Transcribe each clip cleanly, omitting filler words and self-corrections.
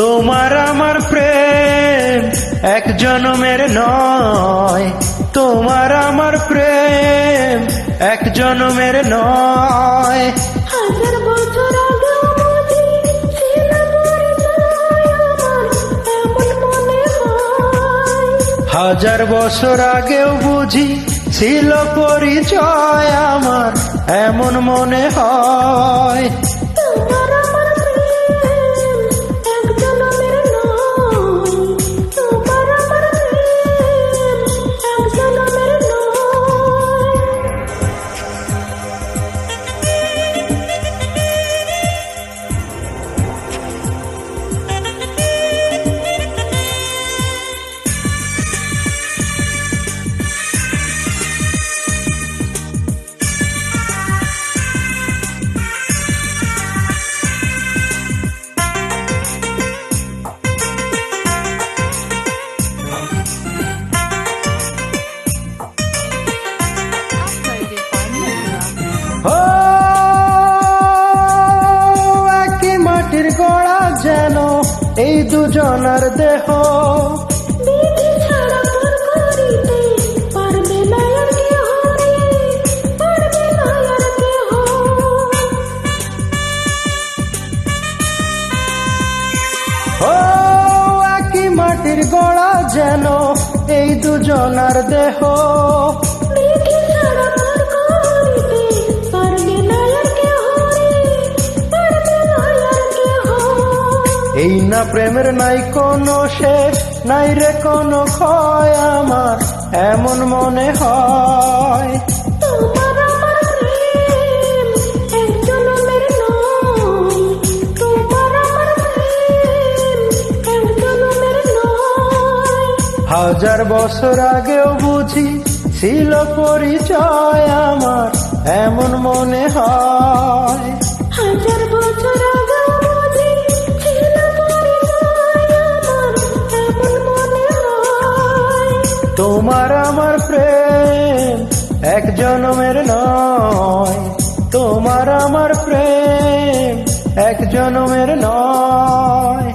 তোমার আমার প্রেম এক জনমের নয়, তোমার আমার প্রেম এক জনমের নয়। হাজার বছর আগেও বুঝি ছিল পরিচয় আমার, এমন মনে হয়। হাজার বছর আগেও বুঝি ছিল পরিচয় আমার, এমন মনে হয়। তোমার আমার প্রেম এক জনমের নয়, তোমার আমার প্রেম এক জনমের নয়। ও একই মাটির গড়া যেন এই দুজনার দেহ, বিধি ছাড়া পর করিতে পারবে না আর কেহ রে, পারবে না আর কেহ। ও একই মাটির গড়া যেন এই দুজনার দেহ, বিধি ছাড়া পর করিতে পারবে না আর কেহ রে, পারবে না আর কেহ। এই না প্রেমের নাই কোনো শেষ, নাই রে কোনো ক্ষয় আমার, এমন মনে হয়। তোমার আমার প্রেম এক জনমের নয়, তোমার আমার প্রেম এক জনমের নয়। হাজার বছর আগেও বুঝি ছিল পরিচয় আমার, এমন মনে হয়। হাজার বছর আগেও বুঝি ছিল পরিচয় আমার, এমন মনে হয়। তোমার আমার প্রেম এক জনমের নয়, তোমার আমার প্রেম এক জনমের নয়।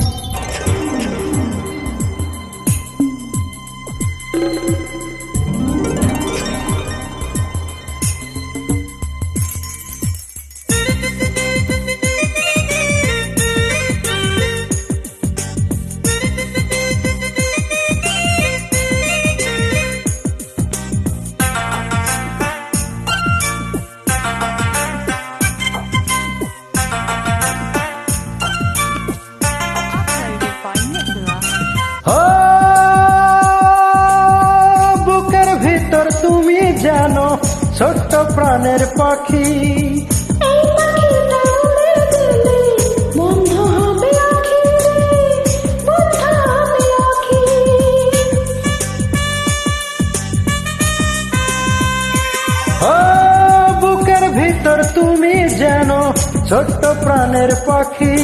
ও বুকের ভিতর তুমি জানো ছোট্ট প্রাণের পাখি, এই পাখিটা উড়ে গেলে বন্ধ হবে আঁখি রে, বন্ধ হবে আঁখি। ও বুকের ভিতর তুমি জানো ছোট্ট প্রাণের পাখি,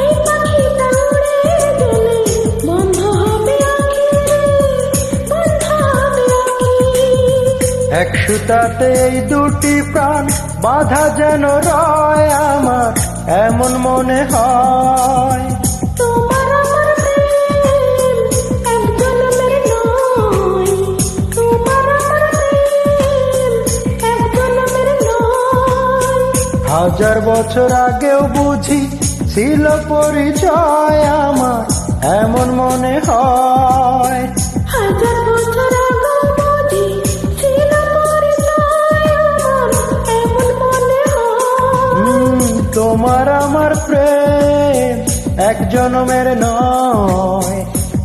এই পাখিটা উড়ে গেলে বন্ধ হবে আঁখি রে, বন্ধ হবে আঁখি। এক সুতাতে এই দুটি প্রাণ বাঁধা যেন রয় আমার, এমন মনে হয়। তোমার আমার প্রেম এক জনমের নয়, তোমার আমার প্রেম এক জনমের নয়। হাজার বছর আগেও বুঝি ছিল পরিচয় আমার, এমন মনে হয়। হাজার বছর আগেও বুঝি ছিল পরিচয় আমার, এমন মনে হয়। তোমার আমার প্রেম এক জনমের নয়,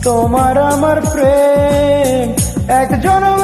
তোমার আমার প্রেম এক জনমের